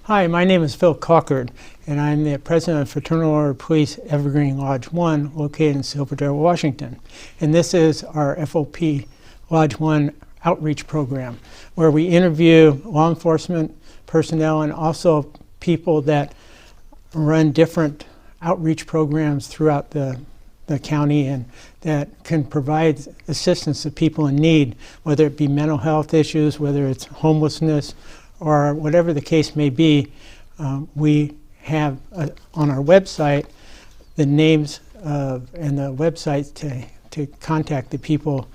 Hi, my name is Phil Cockard, and I'm the president of Fraternal Order of Police Evergreen Lodge 1, located in Silverdale, Washington. And this is our FOP Lodge 1 outreach program, where we interview law enforcement personnel and also people that run different outreach programs throughout the county and that can provide assistance to people in need, whether it be mental health issues, whether it's homelessness, or whatever the case may be. We have on our website the names and the websites to contact the people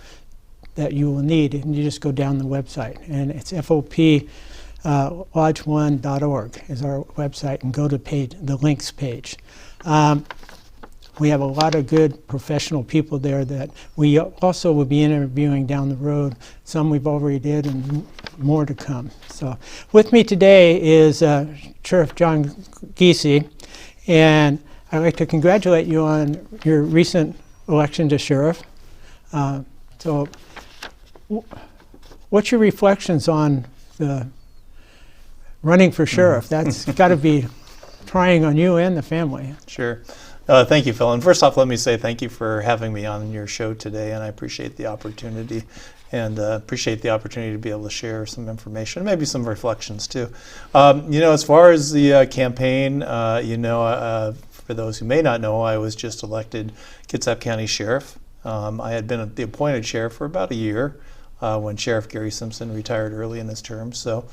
that you will need, and you just go down the website, and it's FOPlodge1.org is our website, and go to the links page. We have a lot of good professional people there that we also will be interviewing down the road. Some we've already did and more to come. So with me today is Sheriff John Gese, and I'd like to congratulate you on your recent election to sheriff. So what's your reflections on the running for sheriff? That's got to be trying on you and the family. Sure. Thank you, Phil. And first off, let me say thank you for having me on your show today, and I appreciate the opportunity, and appreciate the opportunity to be able to share some information, maybe some reflections too. As far as the campaign, for those who may not know, I was just elected Kitsap County Sheriff. I had been the appointed sheriff for about a year when Sheriff Gary Simpson retired early in his term. So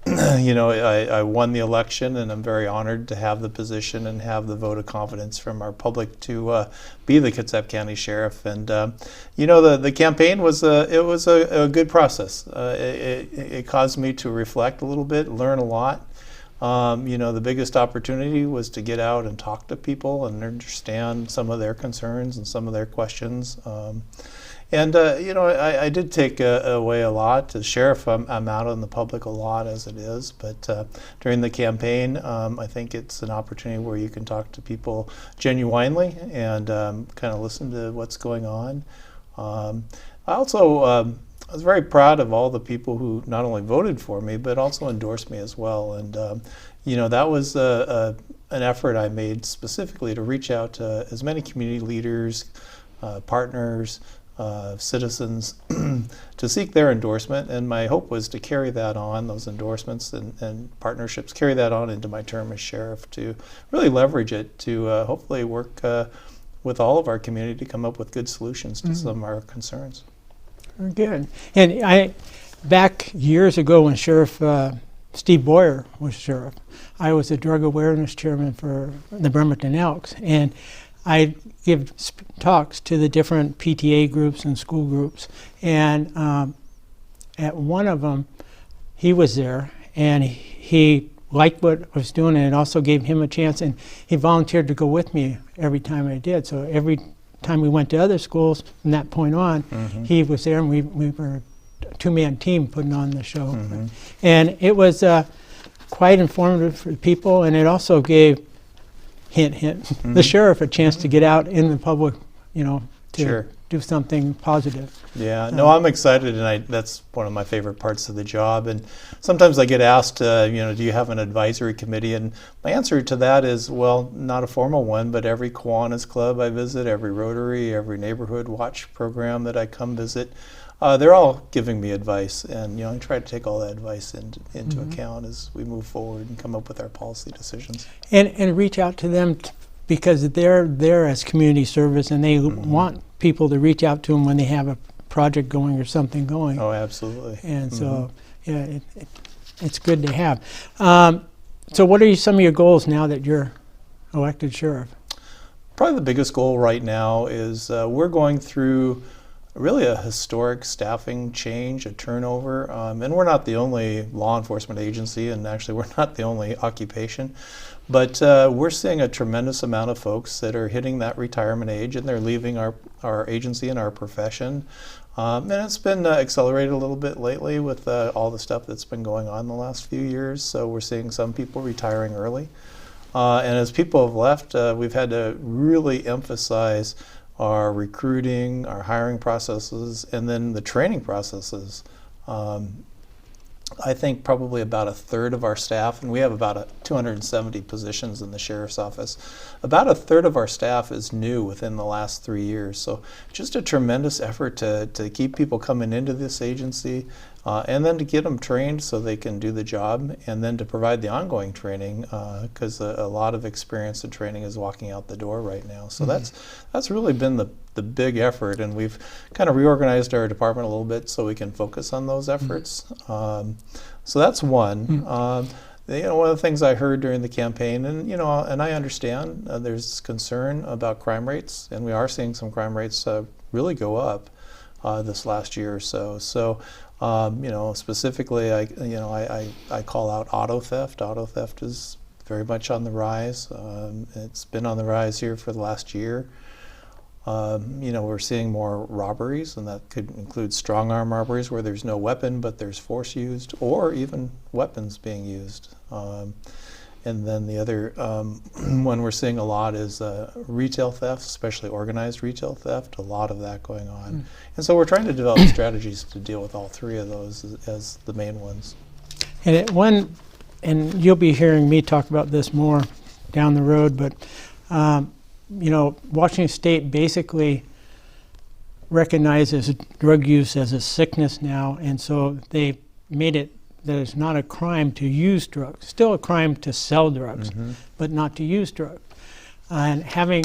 I won the election, and I'm very honored to have the position and have the vote of confidence from our public to be the Kitsap County Sheriff. And the campaign was a good process. It caused me to reflect a little bit, learn a lot. The biggest opportunity was to get out and talk to people and understand some of their concerns and some of their questions. I did take away a lot. As sheriff, I'm out in the public a lot as it is, but during the campaign, I think it's an opportunity where you can talk to people genuinely and kind of listen to what's going on. I was very proud of all the people who not only voted for me, but also endorsed me as well. And that was an effort I made specifically to reach out to as many community leaders, partners, citizens to seek their endorsement, and my hope was to carry that on, those endorsements and partnerships, carry that on into my term as sheriff, to really leverage it to hopefully work with all of our community to come up with good solutions to some of our concerns. Very good. And back years ago when Sheriff Steve Boyer was sheriff, I was a drug awareness chairman for the Bremerton Elks, and I give talks to the different PTA groups and school groups, and at one of them, he was there, and he liked what I was doing, and it also gave him a chance, and he volunteered to go with me every time I did. So every time we went to other schools from that point on, he was there, and we were a two-man team putting on the show. And it was quite informative for people, and it also gave hint, the sheriff a chance to get out in the public, to do something positive. Yeah, no, I'm excited, and that's one of my favorite parts of the job. And sometimes I get asked, do you have an advisory committee? And my answer to that is, well, not a formal one, but every Kiwanis club I visit, every Rotary, every neighborhood watch program that I come visit, they're all giving me advice, and I try to take all that advice into account as we move forward and come up with our policy decisions. And reach out to them because they're there as community service, and they want people to reach out to them when they have a project going or something going. Oh, absolutely. And so, yeah, it's good to have. So what are some of your goals now that you're elected sheriff? Probably the biggest goal right now is we're going through really a historic staffing change, a turnover, and we're not the only law enforcement agency, and actually we're not the only occupation, but we're seeing a tremendous amount of folks that are hitting that retirement age, and they're leaving our agency and our profession. And it's been accelerated a little bit lately with all the stuff that's been going on the last few years, so we're seeing some people retiring early. And as people have left, we've had to really emphasize our recruiting, our hiring processes, and then the training processes. I think probably about a third of our staff, and we have about 270 positions in the sheriff's office, about a third of our staff is new within the last 3 years. So just a tremendous effort to keep people coming into this agency, and then to get them trained so they can do the job, and then to provide the ongoing training, because a lot of experience and training is walking out the door right now. So that's really been the big effort, and we've kind of reorganized our department a little bit so we can focus on those efforts. So that's one. One of the things I heard during the campaign, and I understand there's concern about crime rates, and we are seeing some crime rates really go up this last year or so. So, specifically, I call out auto theft. Auto theft is very much on the rise. It's been on the rise here for the last year. We're seeing more robberies, and that could include strong arm robberies where there's no weapon but there's force used, or even weapons being used. And then the other one we're seeing a lot is retail theft, especially organized retail theft, a lot of that going on. And so we're trying to develop strategies to deal with all three of those as the main ones. And you'll be hearing me talk about this more down the road, but Washington State basically recognizes drug use as a sickness now, and so they made it that it's not a crime to use drugs. Still a crime to sell drugs, but not to use drugs. And having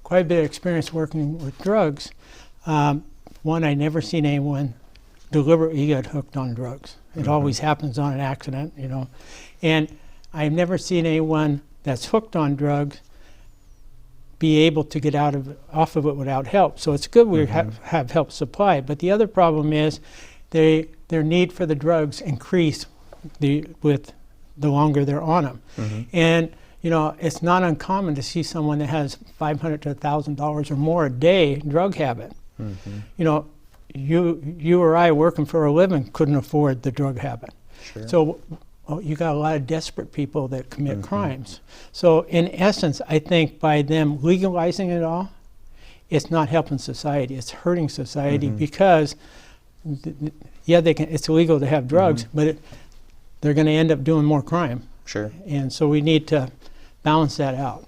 quite a bit of experience working with drugs, one, I never seen anyone deliberately get hooked on drugs. It always happens on an accident, And I've never seen anyone that's hooked on drugs be able to get off of it without help. So it's good we have help supply. But the other problem is their need for the drugs increase with the longer they're on them. And it's not uncommon to see someone that has $500 to $1,000 or more a day drug habit. You or I working for a living couldn't afford the drug habit. Sure. So you got a lot of desperate people that commit crimes. So in essence, I think by them legalizing it all, it's not helping society. It's hurting society because, it's illegal to have drugs, but they're going to end up doing more crime. Sure. And so we need to balance that out.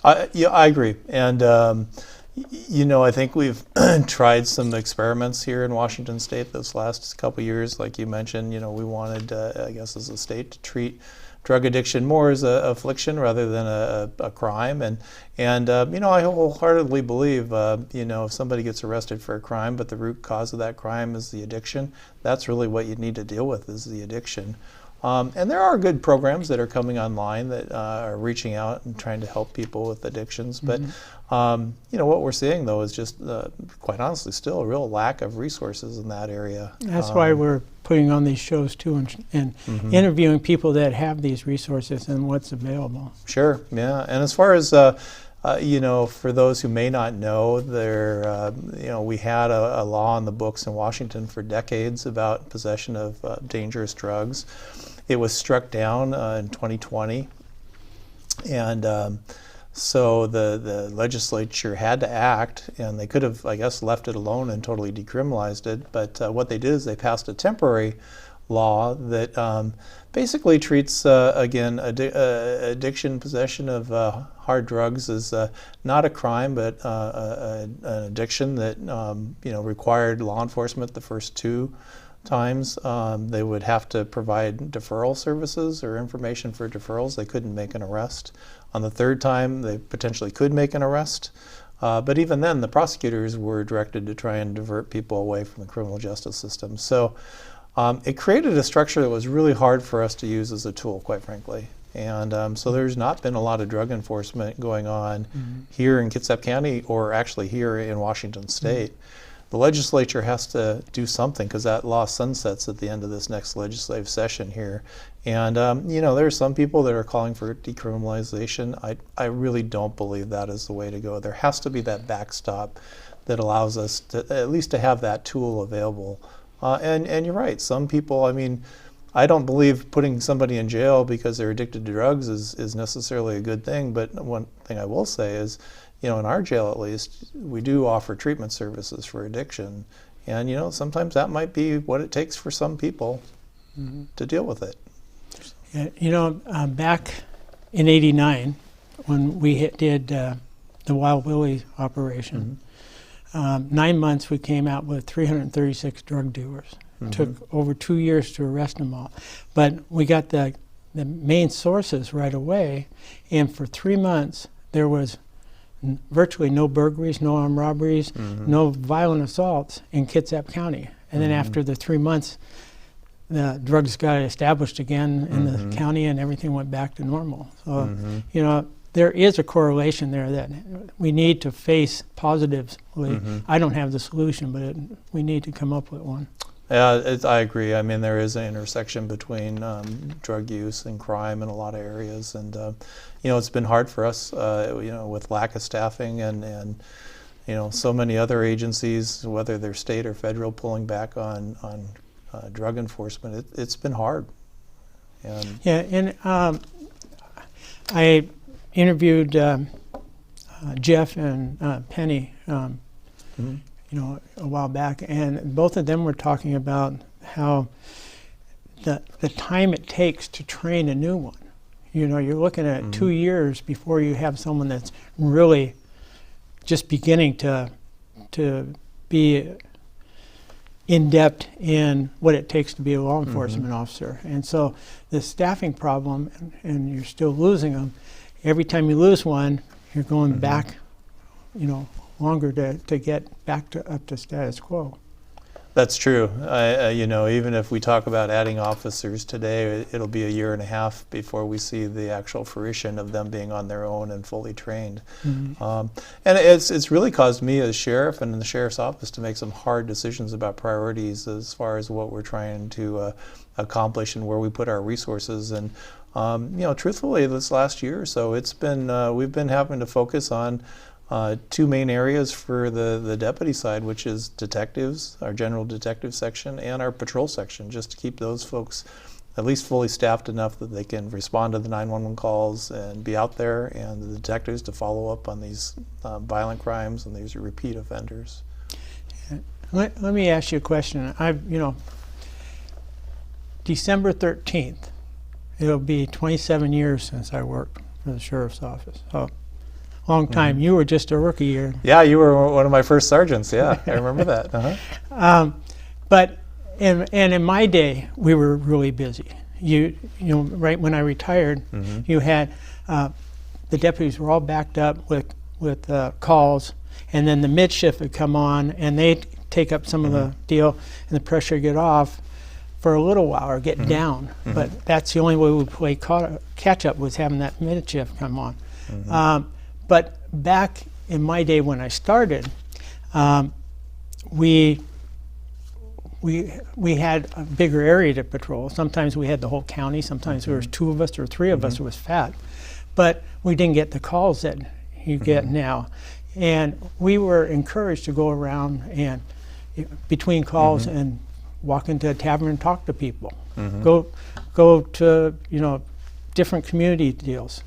I agree. And, I think we've tried some experiments here in Washington State this last couple of years. Like you mentioned, we wanted, I guess, as a state to treat drug addiction more as a affliction rather than a crime. And I wholeheartedly believe, if somebody gets arrested for a crime, but the root cause of that crime is the addiction, that's really what you need to deal with, is the addiction. And there are good programs that are coming online that are reaching out and trying to help people with addictions. But, what we're seeing, though, is just, quite honestly, still a real lack of resources in that area. That's why we're putting on these shows, too, and interviewing people that have these resources and what's available. Sure, yeah. And as far as, for those who may not know, we had a law in the books in Washington for decades about possession of dangerous drugs. It was struck down in 2020, and so the legislature had to act, and they could have, I guess, left it alone and totally decriminalized it. But what they did is they passed a temporary law that basically treats, addiction, possession of hard drugs as not a crime, but an addiction that required law enforcement the first two times. They would have to provide deferral services or information for deferrals. They couldn't make an arrest. On the third time, they potentially could make an arrest. But even then, the prosecutors were directed to try and divert people away from the criminal justice system. So it created a structure that was really hard for us to use as a tool, quite frankly. And so there's not been a lot of drug enforcement going on here in Kitsap County, or actually here in Washington State. The legislature has to do something, because that law sunsets at the end of this next legislative session here. And there are some people that are calling for decriminalization. I really don't believe that is the way to go. There has to be that backstop that allows us to at least to have that tool available. And you're right, some people, I don't believe putting somebody in jail because they're addicted to drugs is necessarily a good thing. But one thing I will say is, in our jail at least, we do offer treatment services for addiction. And, sometimes that might be what it takes for some people. to deal with it. Back in '89, when we did the Wild Willie operation, 9 months we came out with 336 drug dealers. Took over 2 years to arrest them all. But we got the main sources right away, and for 3 months there was virtually no burglaries, no armed robberies, no violent assaults in Kitsap County. And then after the 3 months, the drugs got established again in the county, and everything went back to normal. So, there is a correlation there that we need to face positively. I don't have the solution, but we need to come up with one. Yeah, I agree. I mean, there is an intersection between drug use and crime in a lot of areas, and it's been hard for us, with lack of staffing and so many other agencies, whether they're state or federal, pulling back on drug enforcement. It's been hard. And I interviewed Jeff and Penny. A while back, and both of them were talking about how the time it takes to train a new one. You're looking at 2 years before you have someone that's really just beginning to be in depth in what it takes to be a law enforcement officer. And so the staffing problem, and you're still losing them. Every time you lose one, you're going back, longer to get back up to status quo. That's true. Even if we talk about adding officers today, it'll be a year and a half before we see the actual fruition of them being on their own and fully trained. And it's really caused me as sheriff and in the sheriff's office to make some hard decisions about priorities as far as what we're trying to accomplish and where we put our resources. And truthfully, this last year or so, it's been we've been having to focus on two main areas for the deputy side, which is detectives, our general detective section, and our patrol section, just to keep those folks at least fully staffed enough that they can respond to the 911 calls and be out there, and the detectives to follow up on these violent crimes and these repeat offenders. Let me ask you a question. December 13th, it'll be 27 years since I worked for the sheriff's office. Long time. You were just a rookie year. Yeah, you were one of my first sergeants. Yeah, I remember that. But in my day, we were really busy. Right when I retired, you had the deputies were all backed up with calls, and then the mid shift would come on, and they'd take up some of the deal, and the pressure would get off for a little while or get down. But that's the only way we play catch up, was having that mid shift come on. But back in my day when I started, we had a bigger area to patrol. Sometimes we had the whole county. Sometimes there was 2 of us or 3 of us. It was fat, but we didn't get the calls that you get now. And we were encouraged to go around and between calls and walk into a tavern and talk to people. Go to different community deals.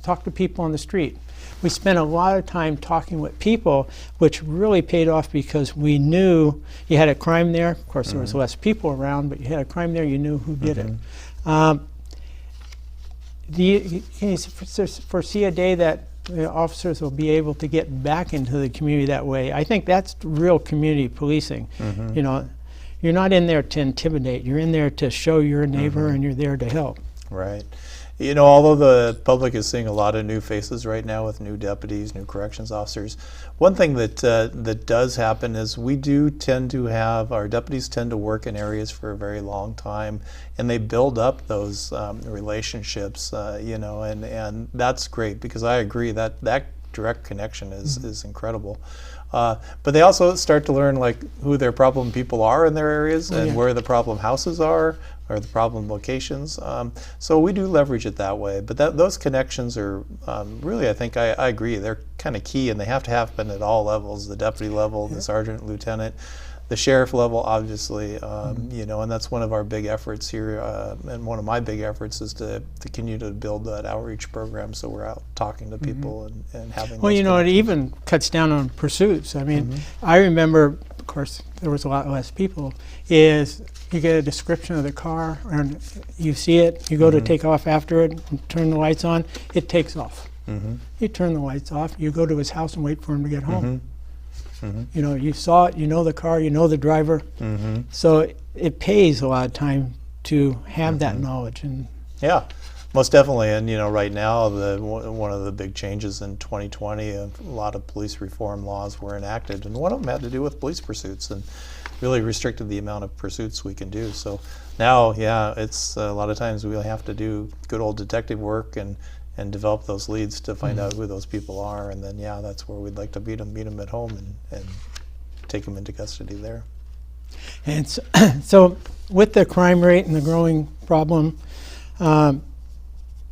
Talk to people on the street. We spent a lot of time talking with people, which really paid off because we knew you had a crime there. Of course, there was less people around, but you had a crime there, you knew who did it. Can you foresee a day that the officers will be able to get back into the community that way? I think that's real community policing. You're not in there to intimidate. You're in there to show your neighbor, and you're there to help. Right. Although the public is seeing a lot of new faces right now with new deputies, new corrections officers, one thing that does happen is we do tend to have, our deputies tend to work in areas for a very long time, and they build up those relationships, and that's great, because I agree that direct connection is incredible. But they also start to learn who their problem people are in their areas and where the problem houses are or the problem locations. So we do leverage it that way. But those connections are really, I think, I agree, they're kind of key, and they have to happen at all levels, the deputy level, the sergeant, lieutenant, the sheriff level, obviously, and that's one of our big efforts here, and one of my big efforts is to continue to build that outreach program, so we're out talking to people and having. Well, it even cuts down on pursuits. I mean, I remember of course, there was a lot less people, is you get a description of the car, and you see it, you go to take off after it, and turn the lights on, it takes off. You turn the lights off, you go to his house and wait for him to get home. You know, you saw it, you know the car, you know the driver. So it pays a lot of time to have that knowledge. And yeah, most definitely. And you know, right now, one of the big changes in 2020, a lot of police reform laws were enacted, and one of them had to do with police pursuits, and really restricted the amount of pursuits we can do. So now, yeah, it's a lot of times we have to do good old detective work and develop those leads to find out who those people are, and then yeah, that's where we'd like to meet them at home and take them into custody there. And so with the crime rate and the growing problem,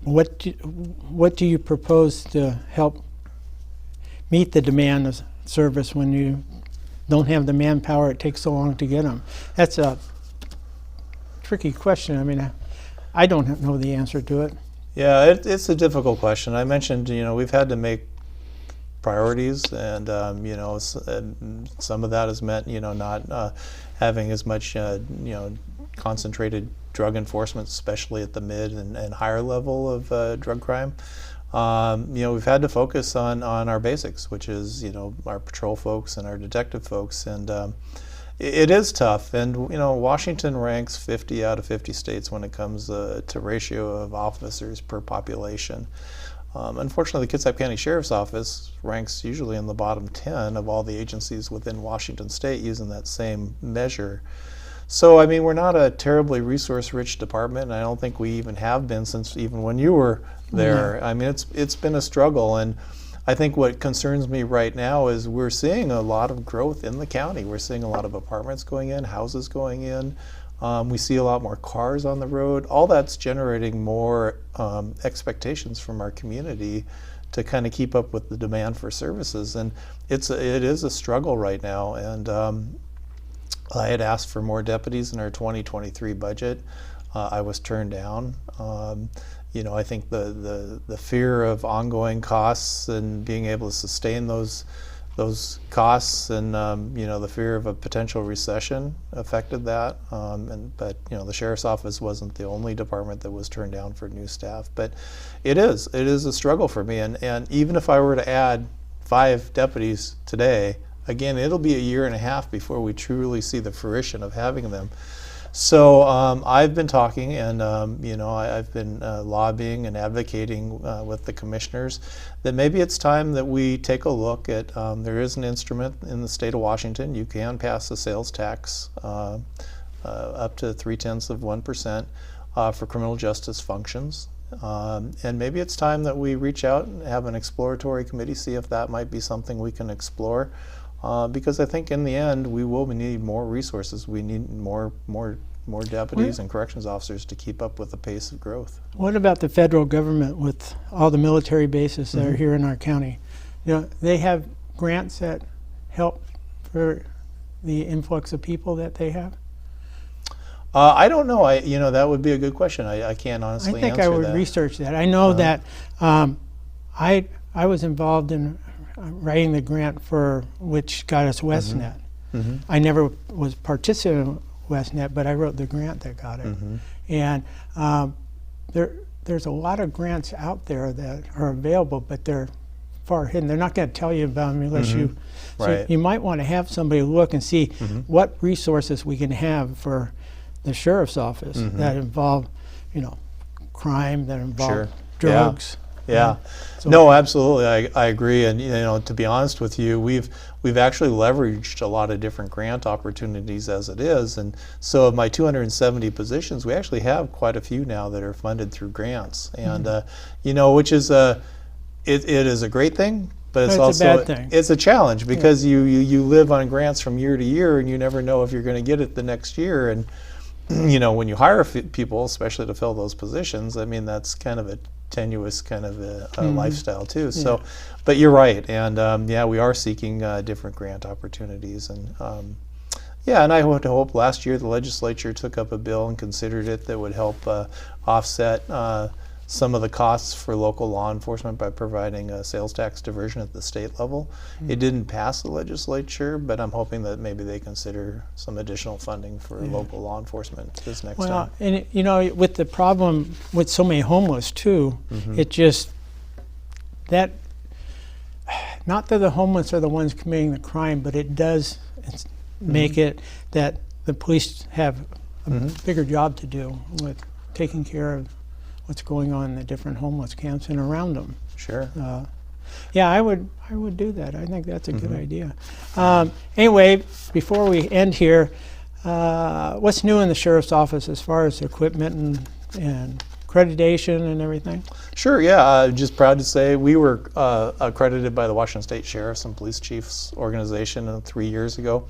what do you propose to help meet the demand of service when you don't have the manpower, it takes so long to get them? That's a tricky question. I mean, I don't know the answer to it. Yeah, it's a difficult question. I mentioned, you know, we've had to make priorities, and you know, some of that has meant, you know, not having as much, you know, concentrated drug enforcement, especially at the mid and higher level of drug crime. You know, we've had to focus on our basics, which is, you know, our patrol folks and our detective folks, and it is tough. And you know, Washington ranks 50 out of 50 states when it comes to ratio of officers per population. Unfortunately, the Kitsap County Sheriff's Office ranks usually in the bottom 10 of all the agencies within Washington State using that same measure. So, I mean, we're not a terribly resource-rich department, and I don't think we even have been since even when you were there. I mean, it's been a struggle, and I think what concerns me right now is we're seeing a lot of growth in the county. We're seeing a lot of apartments going in, houses going in. We see a lot more cars on the road. All that's generating more expectations from our community to kind of keep up with the demand for services, and it is a struggle right now. And I had asked for more deputies in our 2023 budget. I was turned down. You know, I think the fear of ongoing costs and being able to sustain those costs, and you know, the fear of a potential recession affected that. But you know, the sheriff's office wasn't the only department that was turned down for new staff. But it is a struggle for me. And even if I were to add 5 deputies today, again, it'll be a year and a half before we truly see the fruition of having them. So I've been talking, and you know, I've been lobbying and advocating with the commissioners that maybe it's time that we take a look at. There is an instrument in the state of Washington. You can pass a sales tax up to 0.3% for criminal justice functions, and maybe it's time that we reach out and have an exploratory committee, see if that might be something we can explore. Because I think in the end we will need more resources. We need more deputies and corrections officers to keep up with the pace of growth. What about the federal government with all the military bases that are here in our county? You know, they have grants that help for the influx of people that they have? I don't know. You know, that would be a good question. I can't honestly answer that. I think I would research that. I know that I was involved in writing the grant for which got us WestNet. I never was participating in WestNet, but I wrote the grant that got it. And there's a lot of grants out there that are available, but they're far hidden. They're not going to tell you about them unless you. So you might want to have somebody look and see what resources we can have for the sheriff's office that involve, you know, crime, that involve drugs. Yeah. So no, absolutely. I agree. And you know, to be honest with you, we've actually leveraged a lot of different grant opportunities as it is. And so of my 270 positions, we actually have quite a few now that are funded through grants. And you know, which is it is a great thing, but it's also a bad thing. It's a challenge because you live on grants from year to year, and you never know if you're going to get it the next year. And you know, when you hire people, especially to fill those positions, I mean, that's kind of a tenuous kind of a lifestyle too. So, but you're right, and yeah, we are seeking different grant opportunities, and yeah, and I would hope last year the legislature took up a bill and considered it that would help offset some of the costs for local law enforcement by providing a sales tax diversion at the state level. It didn't pass the legislature, but I'm hoping that maybe they consider some additional funding for local law enforcement this next time. And you know, with the problem with so many homeless too, it just that not that the homeless are the ones committing the crime, but it does make it that the police have a bigger job to do with taking care of what's going on in the different homeless camps and around them. Sure. Yeah, I would do that. I think that's a good idea. Anyway, before we end here, what's new in the sheriff's office as far as equipment and accreditation and everything? Sure, yeah. Just proud to say we were accredited by the Washington State Sheriffs and Police Chiefs Organization 3 years ago,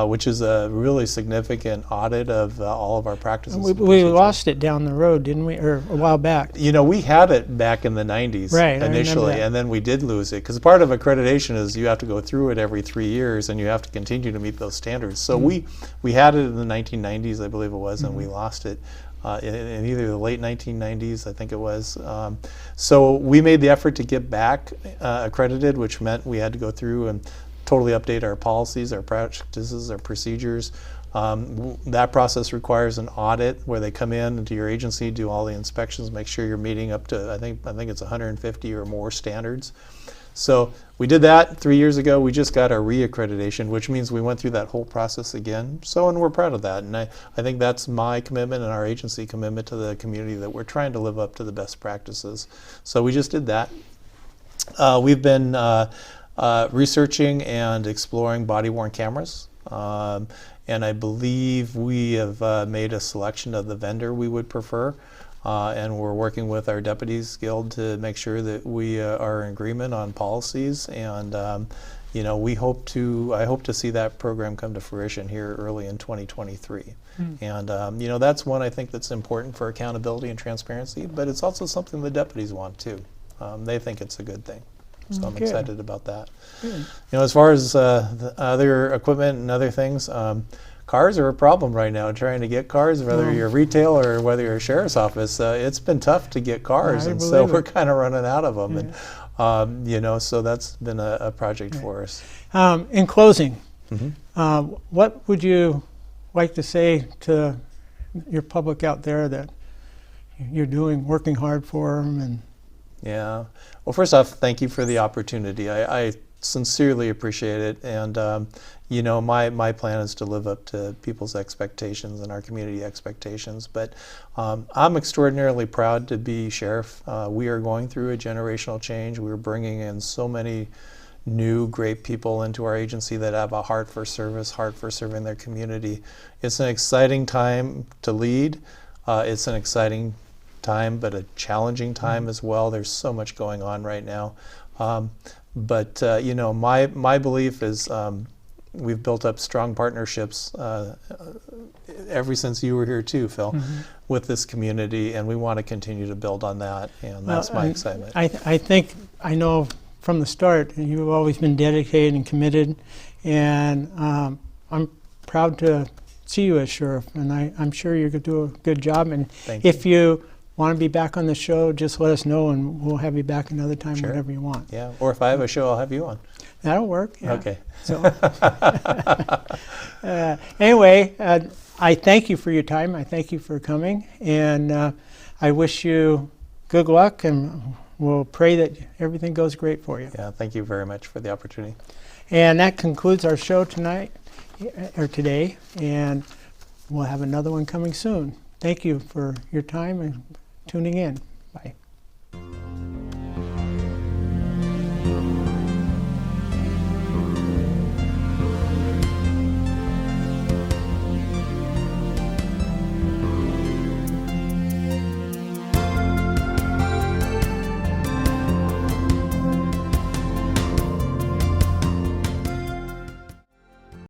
which is a really significant audit of all of our practices. We lost it down the road, didn't we, or a while back? You know, we had it back in the 90s initially, and then we did lose it, because part of accreditation is you have to go through it every 3 years, and you have to continue to meet those standards. So we had it in the 1990s, I believe it was, and we lost it. In either the late 1990s, I think it was. So we made the effort to get back accredited, which meant we had to go through and totally update our policies, our practices, our procedures. That process requires an audit where they come in into your agency, do all the inspections, make sure you're meeting up to, I think it's 150 or more standards. So we did that 3 years ago. We just got our re-accreditation, which means we went through that whole process again. So, and we're proud of that. And I think that's my commitment and our agency commitment to the community, that we're trying to live up to the best practices. So we just did that. We've been researching and exploring body-worn cameras. And I believe we have made a selection of the vendor we would prefer. And we're working with our Deputies Guild to make sure that we are in agreement on policies, and you know, I hope to see that program come to fruition here early in 2023. And you know, that's one I think that's important for accountability and transparency, but it's also something the deputies want too. They think it's a good thing. So I'm excited about that. You know, as far as the other equipment and other things, cars are a problem right now, trying to get cars, whether you're retail or whether you're a sheriff's office. It's been tough to get cars, and so we're kind of running out of them. And you know, so that's been a project for us. In closing, what would you like to say to your public out there that you're working hard for them? And yeah, well, first off, thank you for the opportunity. I sincerely appreciate it, and you know, my plan is to live up to people's expectations and our community expectations. But I'm extraordinarily proud to be sheriff. We are going through a generational change. We're bringing in so many new great people into our agency that have a heart for service, heart for serving their community. It's an exciting time to lead. It's an exciting time, but a challenging time as well. There's so much going on right now. But you know, my belief is we've built up strong partnerships ever since you were here too, Phil, with this community, and we want to continue to build on that, and that's my excitement. I think I know from the start you've always been dedicated and committed, and I'm proud to see you as sheriff, and I'm sure you're going to do a good job. And if you want to be back on the show, just let us know, and we'll have you back another time whenever you want. Yeah, or if I have a show, I'll have you on. That'll work. Yeah. Okay. So, anyway, I thank you for your time. I thank you for coming, and I wish you good luck, and we'll pray that everything goes great for you. Yeah, thank you very much for the opportunity. And that concludes our show tonight, or today, and we'll have another one coming soon. Thank you for your time and tuning in. Bye.